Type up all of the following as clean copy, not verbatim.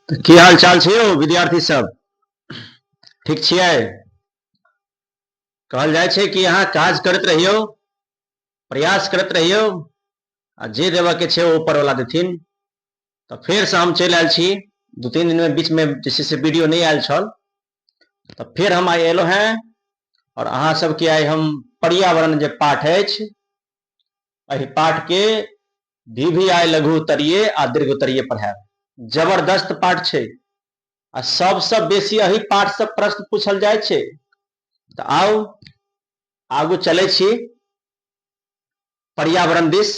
तो की हाल चाल छै यौ विद्यार्थी सब? ठीक छियै? कहल जाइ छै कि अहाँ काज करैत रहियौ, प्रयास करैत रहियौ, आ जे देबऽ के छै ओ ऊपर वाला देथिन। तो फिर से हम चलि आयल छी। 2-3 दिन में बीच में जे छै से वीडियो नहीं आयल छल, तो फिर हम आइ एलहुं हैं और अहाँ सबके आइ हम पर्यावरण जे पाठ अछि एहि पाठ के भी लघु उत्तरीय आ दीर्घ उत्तरीय पढ़ायब। जबरदस्त पाठ छै आ सबसे बेसी एही पाठ से प्रश्न पूछल जाय छै। तो आओ आगू चले छी पर्यावरण दिस,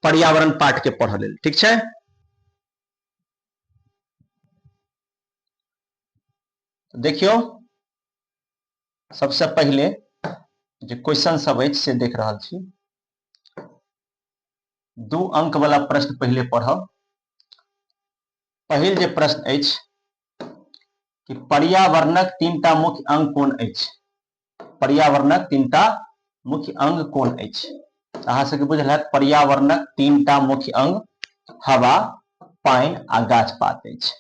पर्यावरण पाठ के पढ़ लेल। ठीक छै? देखियो सबसे पहले जो क्वेश्चन सब अछि से देख रहल छी। 2 अंक वाला प्रश्न पहले पढ़ब। पहिल जे प्रश्न अछि कि पर्यावरणक 3टा मुख्य अंग कोन अछि? पर्यावरणक 3टा मुख्य अंग कोन अछि? अहाँ सबके बुझल हैत पर्यावरणक 3टा मुख्य अंग हवा, पानि आ गाछ पात अछि।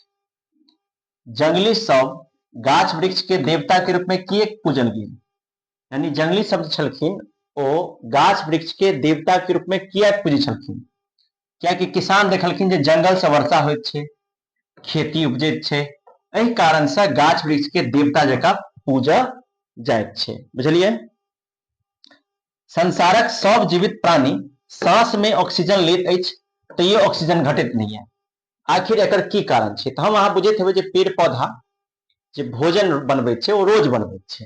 जंगली सब गाछ वृक्ष के देवता के रूप में किएक पूजल गेल? यानी जंगली सब जे छलखिन ओ गाछ वृक्ष के देवता के रूप में किएक पूजै छलखिन? कियाकि किसान देखलखिन जे जंगल से वर्षा होइत छै, खेती उपजैत छै, एहि कारण से गाछ वृक्ष के देवता जकां पूजल जाइत छै। बुझलिए? संसारक सब जीवित प्राणी सांस में ऑक्सीजन लैत अछि तैयो ऑक्सीजन घटैत नहीं है। आखिर एकर की कारण छै? तो हम अहाँ बुझैत हेबै जे पेड़ पौधा जे भोजन बनबैत छै ओ रोज बनबैत छै,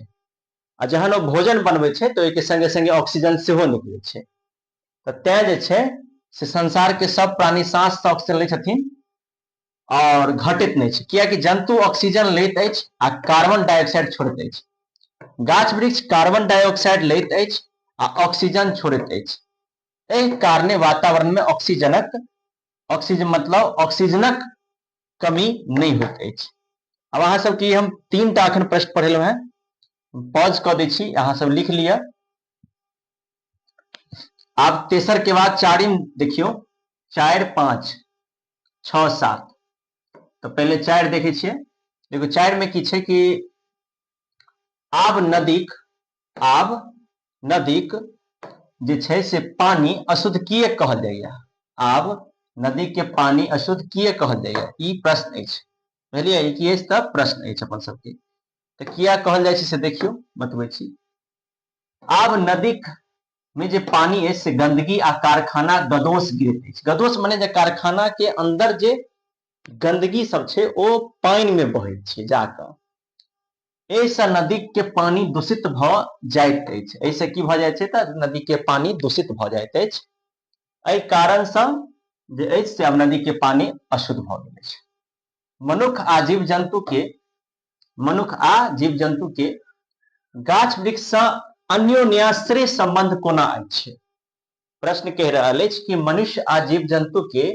आ जहन ओ भोजन बनबैत छै तो ओहिके संगे संगे ऑक्सीजन सेहो निकलैत छै। तो तें जे छै से संसार के सब प्राणी सांस से ऑक्सीजन लै छथिन और घटैत नहीं छै, कियाकि जंतु ऑक्सीजन लैत अछि आ कार्बन डाइऑक्साइड छोड़ैत अछि। गाछ वृक्ष कार्बन डाइऑक्साइड लैत अछि आ ऑक्सीजन छोड़ैत अछि। एहि कारणे वातावरण में ऑक्सीजन मतलब ऑक्सीजनक कमी नहीं होइत अछि। अब अहाँ सबके हम 3टा अखन प्रश्न पढ़ेलहुं हैं, पॉज कऽ दै छी, अहाँ सब लिख लिअ। आब तेसर के बाद चारिम देखियो, 4, 5, 6, 7। तो पहले 4 देखे छियै। देखो 4 में की छै कि आब नदीक जे छै से पानी अशुद्ध किए कहल जाइए? आब नदी के पानी अशुद्ध किए कहल जाइए? ई प्रश्न अछि। बुझलिए? ई की अछि? तऽ प्रश्न अछि अपन सबके। तो किया कहल जाइ छै से देखियो, बतबै छी। आब नदीक में जे पानी अछि से गंदगी आ कारखाना गदोष गिरैत अछि। गदोष मने जे कारखाना के अंदर जे गंदगी सब छै ओ पानि में बहैत छै जाकऽ। एहिसँ नदी के पानी दूषित भऽ जाइत अछि। एहिसँ की भऽ जाइत छै? तऽ नदी के पानी दूषित भऽ जाइत अछि। एहि कारणसँ जे अछि से आब नदी के पानी अशुद्ध भऽ गेल अछि। मनुख आ जीव जंतु के गाछ वृक्ष से अन्योन्याश्रय संबंध कोना अछि? प्रश्न कहि रहल अछि कि मनुष्य आ जीव जंतु के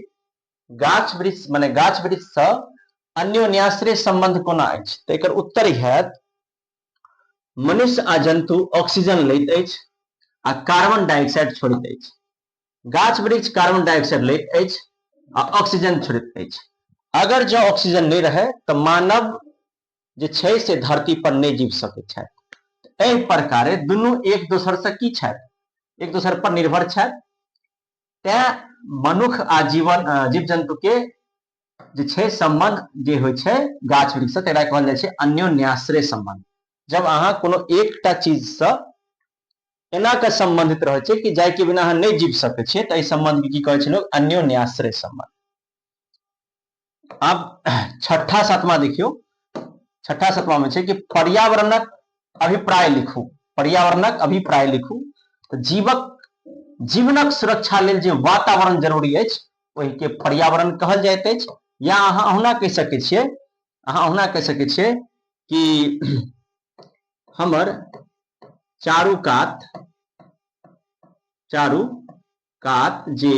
गाछ वृक्ष से अन्योन्याश्रय संबंध कोना अछि? तऽ एकर उत्तर हैत मनुष्य आ जंतु ऑक्सीजन लैत अछि आ कार्बन डाइऑक्साइड छोड़ैत अछि। गाछ वृक्ष कार्बन डाइऑक्साइड लैत अछि आ ऑक्सीजन छोड़ैत अछि। अगर जो ऑक्सीजन नहीं रहे तो मानव जे छै से धरती पर नहीं जीव सकैत छथि। एहि प्रकारे दुनू एक दोसर से की छथि? एक दोसर पर निर्भर छथि। तें मनुख आ जीव जंतु के जे छै संबंध जे होइ छै गाछ वृक्ष से, तेकरा कहल जाइ छै अन्योन्याश्रय संबंध। जब अहाँ कोनो एकटा चीज से एना के संबंधित रहै छै कि जाय के बिना अहाँ नहीं जीव सकै छियै, तऽ एहि संबंध के की कहै छै लोग? अन्योन्याश्रय संबंध। अब छठा सातवां देखियो। छठा सातवां में छै कि पर्यावरणक अभिप्राय लिखू। पर्यावरणक अभिप्राय लिखू। तो जीवनक सुरक्षा लेल जे वातावरण जरूरी अछि ओहि के पर्यावरण कहल जाइत अछि। या अहाँ ओहुना कहि सकै छियै कि हमर चारू कात जे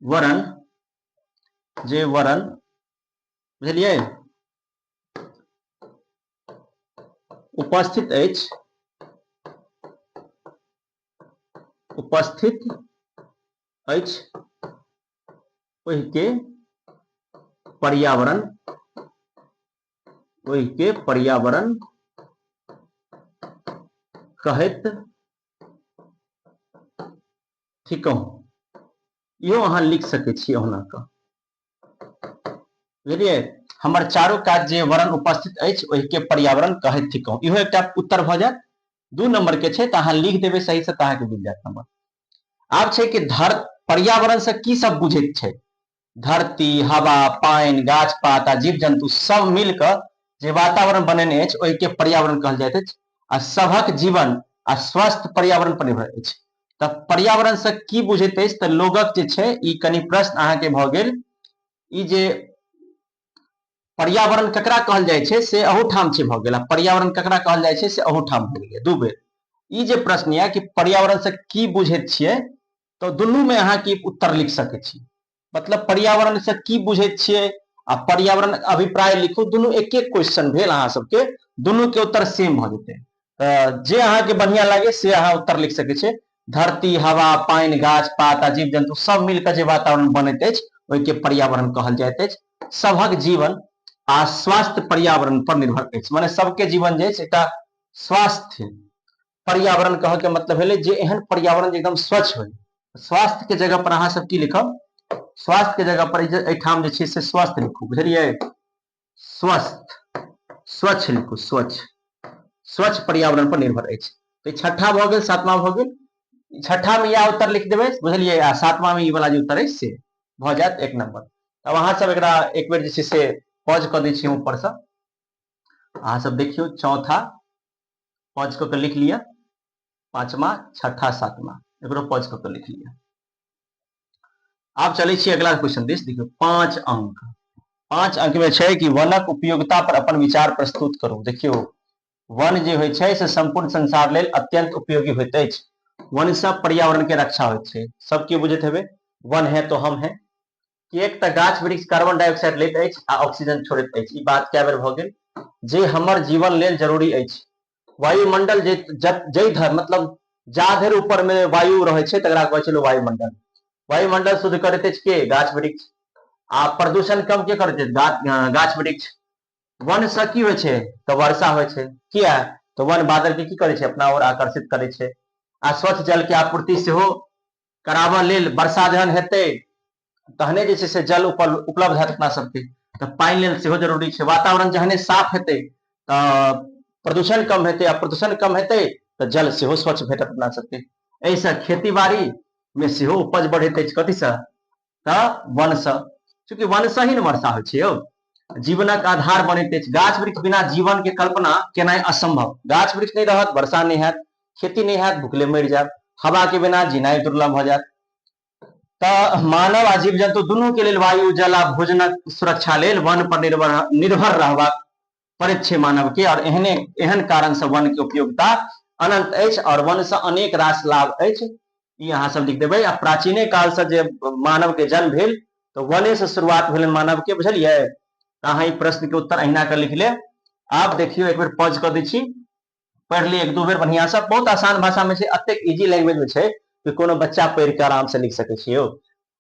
वरण बुझलिए उपस्थित अछि ओहि के पर्यावरण कहैत थिकहुँ। इहो अहाँ लिख सकै छी ओना कऽ, बुझलियै। हमर चारो काज जे वर्ण उपस्थित अछि ओहि के पर्यावरण कहैत थिकहुँ, इहो एकटा उत्तर भऽ जायत। 2 नंबर के छै तऽ अहाँ लिख देबै सही से तऽ अहाँके मिल जायत नंबर। आब छै कि पर्यावरण से की सब बुझैत छै? धरती, हवा, पानि, गाछ पात आ जीव जंतु सब मिलकर जे वातावरण बनेने अछि ओहि के पर्यावरण कहल जाइत अछि। आ सभक जीवन आ स्वस्थ पर्यावरण पर निर्भर अछि। तऽ पर्यावरण से की बुझैत अछि तऽ लोगक जे छै ई कनि प्रश्न अहाँके भऽ गेल। ई जे पर्यावरण ककरा कहल जाइ छै से अहूठाम छै भऽ गेल, पर्यावरण ककरा कहल जाइ छै से अहूठाम भऽ गेल 2 बेर। ई जे प्रश्न यऽ कि पर्यावरण से की बुझैत छियै तो दुनू में अहाँ की उत्तर लिख सकै छी। मतलब पर्यावरण से की बुझैत छियै आ पर्यावरण अभिप्राय लिखू, दुनू एक एक क्वेश्चन भेल अहाँ सबके, दुनू के उत्तर सेम भऽ जेतै। जे अहाँके बढ़िया लागे से अहाँ उत्तर लिख सकै छियै। धरती, हवा, पानि, गाछ पात आ जीव जंतु सब मिलकर जे वातावरण बनैत अछि ओहि के पर्यावरण कहल जाइत अछि। सभक जीवन आ स्वास्थ्य पर्यावरण पर निर्भर अछि, माने सबके जीवन जे छै एकटा स्वास्थ्य पर्यावरण कहे के मतलब भेलै जे एहन पर्यावरण जे एकदम स्वच्छ होइ। स्वास्थ्य के जगह पर अहाँ सब की लिखब? स्वास्थ्य के जगह पर एहिठाम जे छै से स्वस्थ लिखू, बुझलियै। स्वस्थ, स्वच्छ लिखू, स्वच्छ पर्यावरण पर निर्भर अछि। तो 6ठा भऽ गेल, 7वां भऽ गेल। 6ठा में यह उत्तर लिख देबै, बुझलियै। आ 7वां में ई वाला जे उत्तर अछि से भऽ जायत 1 नंबर। अब अहाँ सब एकरा एक बेर जे छै से पॉज कऽ दै छी ऊपर से, अहाँ सब देखियौ। चौथा पॉज कऽ के लिख लिया, 5वां, 6ठा, 7वां एकरो पॉज कऽ के लिख लिया। आब चलै छी अगला क्वेश्चन दिस। देखियौ 5 अंक, 5 अंक में छै कि वनक उपयोगिता पर अपन विचार प्रस्तुत करू। देखियौ वन जे होइ छै से संपूर्ण संसार लेल अत्यंत उपयोगी होइत अछि। वन से पर्यावरण के रक्षा होइत छै। सब के बुझैत हेबै वन है तो हम है। कि एक तऽ गाछ वृक्ष कार्बन डाइऑक्साइड लैत अछि आ ऑक्सीजन छोड़ैत अछि। ई बात कए बेर भऽ गेल, जे हमर जीवन लेल जरूरी अछि। वायुमंडल जै धर मतलब जा धरि ऊपर में वायु रहै छै तकरा कहै छै वायुमंडल। वायुमंडल शुद्ध करैत अछि के? गाछ वृक्ष। आ प्रदूषण कम के करैत अछि? गाछ वृक्ष। वन से की होइ छै तऽ वर्षा होइ छै। किया तऽ वन बादल के की करै छै? अपना ओर आकर्षित करै छै। आ स्वच्छ जल के आपूर्ति सेहो कराबऽ लेल वर्षा जहन हेतै तहने जे छै से जल उपलब्ध हैत अपना सबके। तऽ पानि लेल सेहो जरूरी छै। वातावरण जहने साफ हेतै तऽ प्रदूषण कम हेतै, आ प्रदूषण कम हेतै तऽ जल सेहो स्वच्छ भेटत अपना सबके। एहिसँ खेती बाड़ी में सेहो उपज बढ़ैत अछि। कथीसँ? तऽ वनसँ। चूंकि वनसँ ही ने वर्षा होइ छै यौ। जीवनक आधार बनैत अछि। गाछ वृक्ष बिना जीवन के कल्पना केनाइ असंभव। गाछ वृक्ष नहीं रहत, वर्षा नहीं हैत, खेती नहीं हैत, भूखले मरि जायब। हवा के बिना जीनाइ दुर्लभ भऽ जायत। तऽ मानव आ जीव जंतु दुनू के लेल वायु जल आ भोजनक सुरक्षा लेल वन पर निर्भर रहबाक पड़ैत छै मानव के। और एहन कारण से वन के उपयोगिता अनंत अछि और वन से अनेक रास लाभ अछि। ई अहाँ सब लिख देबै। आ प्राचीने काल से जे मानव के जन्म भेल तऽ वने से शुरुआत भेल मानव के, बुझलियै। अहाँ ई प्रश्न के उत्तर अहिना के लिख लेब। आब देखियौ एक बेर पॉज कऽ दै छी, पढ़ि ली 1-2 बेर बढ़िया से। बहुत आसान भाषा में छै, एतेक इजी लैंग्वेज में छै कि कोनो बच्चा पढ़ि के आराम से लिख सकै छै यौ।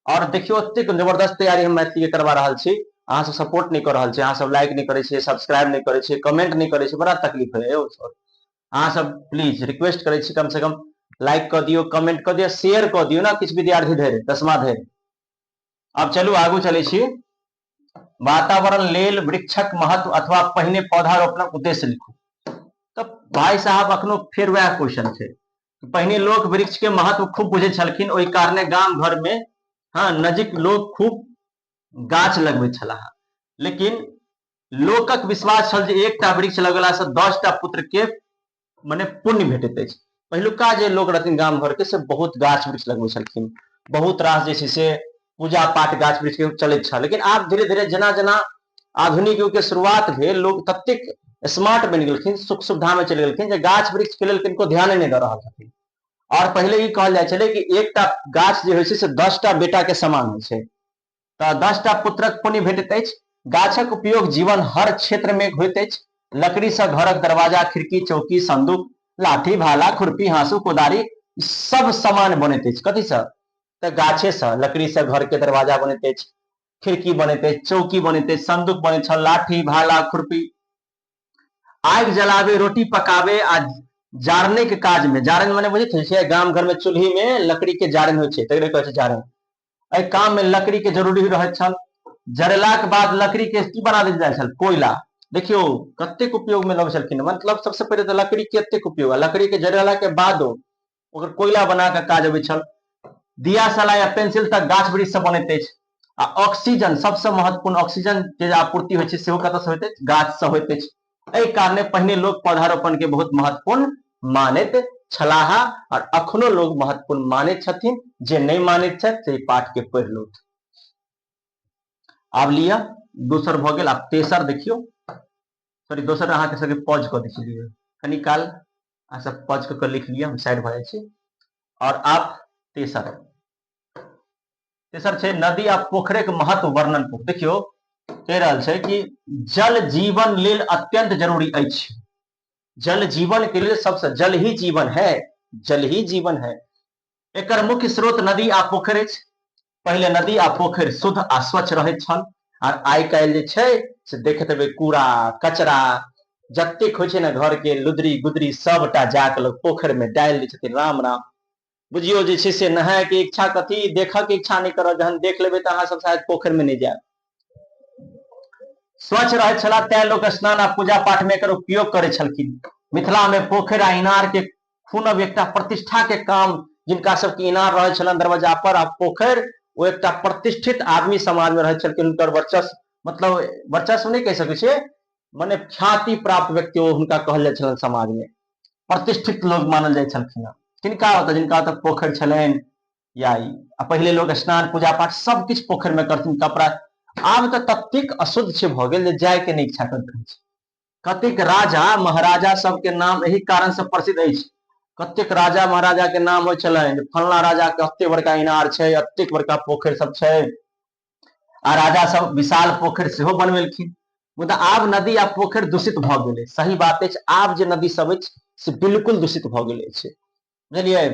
और देखियौ एतेक जबरदस्त तैयारी हम मैथिली के करवा रहल छी, अहाँ सब सपोर्ट नहीं कर रहल छी, अहाँ सब लाइक नहीं करे छियै, सब्सक्राइब नहीं करे छियै, कमेंट नहीं करे छियै, बड़ा तकलीफ है यौ। अहाँ सब प्लीज रिक्वेस्ट करै छी कम से कम लाइक कऽ दियौ, कमेंट कऽ दियौ, शेयर कऽ दियौ ना किछु विद्यार्थी धरि, 10वां धरि। अब चलू आगू चलै छी। वातावरण लेल वृक्षक महत्व अथवा पहिने पौधा रोपणक उद्देश्य लिखू। तऽ भाई साहब अखनो फेर वएह क्वेश्चन छै। पहिने लोक वृक्ष के महत्व खूब बुझै छलखिन, ओहि कारणे गाम घर में नजीक लोक खूब गाछ लगबैत छलाह। लेकिन लोकक विश्वास छल जे एकटा वृक्ष लगेला से 10टा पुत्र के मने पुण्य भेटैत अछि। पहिलुका जे लोक रहथिन गाम घर के से बहुत गाछ वृक्ष लगबै छलखिन। बहुत रास जे छै से पूजा पाठ गाछ वृक्ष के चलैत छल। लेकिन आब धीरे धीरे जेना जेना आधुनिक युग के शुरुआत भेल, लोग ततेक स्मार्ट बनि गेलखिन, सुख सुविधा में चलि गेलखिन जे गाछ वृक्ष के लेल किनको ध्याने नहीं दऽ रहल छथिन। और पहिले ई कहल जाइ छलै कि एकटा गाछ जे होइ छै से 10टा बेटा के समान होइ छै। तऽ 10टा पुत्रक पुण्य भेटैत अछि। गाछक उपयोग जीवन हर क्षेत्र में होइत अछि। लकड़ी से घरक दरवाजा, खिड़की, चौकी, संदूक, लाठी, भाला, खुरपी, हाँसू, कोदारी सब सामान बनैत अछि। कथी से? तो गाछे से लकड़ी से घर के दरवाजा बनते अछि, खिड़की बनते, चौकी बनते, संदूक बने, लाठी भाला खुरपी। आग जलावे, रोटी पकावे आ जारने के काज में, जारन माने बुझे छे, गाम घर में चूल्ही में लकड़ी के जारन होइ छे, तकरे कहै छे जारन। एहि काम में लकड़ी के जरूरी रहै छल। जरेला के बाद लकड़ी के की बना देल जाय छल? कोयला। देखियो कतेक उपयोग में लबै छलखिन, मतलब सबसे पहले तो लकड़ी के कतेक उपयोग, लकड़ी के जरेला के बाद ओकर कोयला बना के काज अबै छल। दिया सलाह या पेंसिल तक गाछ वृक्ष से बनैत अछि। आ ऑक्सीजन, सबसे महत्वपूर्ण ऑक्सीजन के आपूर्ति होइ छै सेहो कतऽ से होइत अछि? गाछ से होइत अछि। एहि कारणे पहिने लोग पौधारोपण के बहुत महत्वपूर्ण मानैत छलाह, और अखनो लोग महत्वपूर्ण मानैत छथिन। जे नहीं मानैत छथि से पाठ के पढ़ि लो। आब लिया दोसर भ गेल। आब तेसर देखियो, सॉरी दोसर अहाँ के सबके पॉज क दै छी, कनी काल अहाँ सब पॉज क लिख लिया, हम साइड भ जाइ छी। और आब तेसर छै नदी आ पोखरे के महत्व वर्णन। देखियो कह रहल छै कि जल जीवन लेल अत्यंत जरूरी अछि। जल जीवन के लिए सबसे, जल ही जीवन है, जल ही जीवन है। एकर मुख्य स्रोत नदी आ पोखरि अछि। पहले नदी आ पोखरि शुद्ध आ स्वच्छ रहैत छल, और आइ काल्हि जे छै से देखैत हेबै कूड़ा कचरा जतेक होइ छै ने, घर के लुदरी गुदरी सबटा जाके लोग पोखरि में डालि दै छथिन। राम राम। बुझियो जे छै से नहाय के इच्छा कथी, देखऽ के इच्छा नहीं करत, जहन देख लेबै तऽ अहाँ सब शायद पोखरि में नहीं जायब। स्वच्छ रहैत छला, तें लोग स्नान आ पूजा पाठ में एकर उपयोग करै छलखिन। मिथिला में पोखरि आ इनार के खुनब एकटा प्रतिष्ठा के काम, जिनका सबके इनार रहै छलनि दरवाजा पर, आ पोखरि वो एकटा प्रतिष्ठित आदमी समाज में रहै छलखिन। हुनकर वर्चस्व, मतलब वर्चस्व नहीं कह सकै छियै, माने ख्याति प्राप्त व्यक्ति हुनका कहल जाइ छलनि समाज में, प्रतिष्ठित लोग मानल जाइ छलखिन। किनका होता, जिनका होता पोखरि छलनि, या पहले लोग स्नान पूजा पाठ सब किछु पोखरि में करथिन। कपड़ा आब तऽ ततेक अशुद्ध छै भऽ गेल जे जाय के नहीं इच्छा करैत रहै छै। कतेक राजा महाराजा सबके नाम एही कारण से प्रसिद्ध अछि। कतेक राजा महाराजा के नाम होइ छलनि, फलना राजा के एते बड़का इनार छै, एतेक बड़का पोखरि सब छै, आ राजा सब विशाल पोखरि सेहो बनवेलखिन। मुदा आब नदी आ पोखरि दूषित भऽ गेलै। सही बात अछि, आब जे नदी सब अछि से बिल्कुल दूषित भऽ गेलै छै, बुझलियै?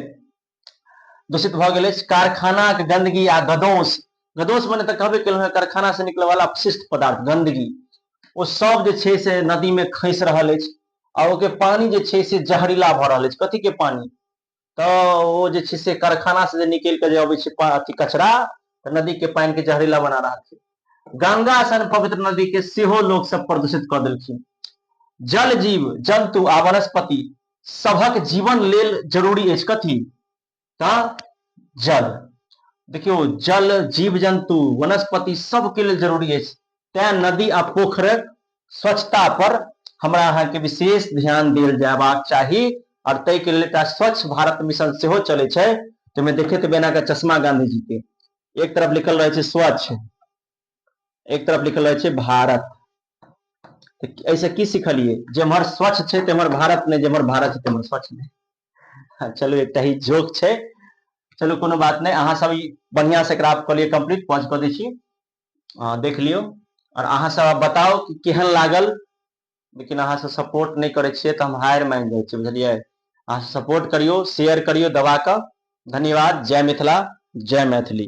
दूषित भऽ गेलै कारखाना के गंदगी आ गदोस। गदोस मने तऽ कहबे केलहुँ हैं, कारखाना से निकले वाला अपशिष्ट पदार्थ, गंदगी, ओ सब जे छै से नदी में खसि रहल अछि। आ ओके पानी जे छै से जहरीला भऽ रहल अछि। कथी के पानी? तऽ ओ जे छै से कारखाना से जे निकलि के जे अबै छै अथी कचरा, तऽ नदी के पानी के जहरीला बना रहल छै। गंगा सन पवित्र नदी के सेहो लोग सब प्रदूषित कऽ देलखिन। जल जीव जंतु आ वनस्पति सभक जीवन लेल जरूरी अछि। कथी? तऽ जल। देखियो जल जीव जंतु वनस्पति सबके लेल जरूरी अछि। तें नदी आ पोखरक स्वच्छता पर हमरा अहाँ के विशेष ध्यान देल जयबाक चाही। और ताहि के लेल एकटा स्वच्छ भारत मिशन सेहो चलै छै, जाहिमे देखैत हेबै एना के चश्मा गांधी जी के, एक तरफ लिखल रहे छै स्वच्छ, एक तरफ लिखल रहे छै भारत। ऐसे की सिखलिए? जेम्हर स्वच्छ छै तेम्हर भारत नहीं, जेम्हर भारत छै तेम्हर स्वच्छ नहीं। चलू एकटा ही जोक छै, चलू कोनो बात नहीं। अहाँ सब बढ़िया से एकरा कऽ लिय कंप्लीट, पॉज कऽ दै छी, देख लियो। और अहाँ सब बताओ कि केहन लागल। लेकिन अहाँ सब सपोर्ट नहीं करे छियै तऽ हम हार मान जाइ छियै, बुझलियै? अहाँ सपोर्ट करियो, शेयर करियो दबा कऽ। धन्यवाद। जय मिथिला, जय मैथिली।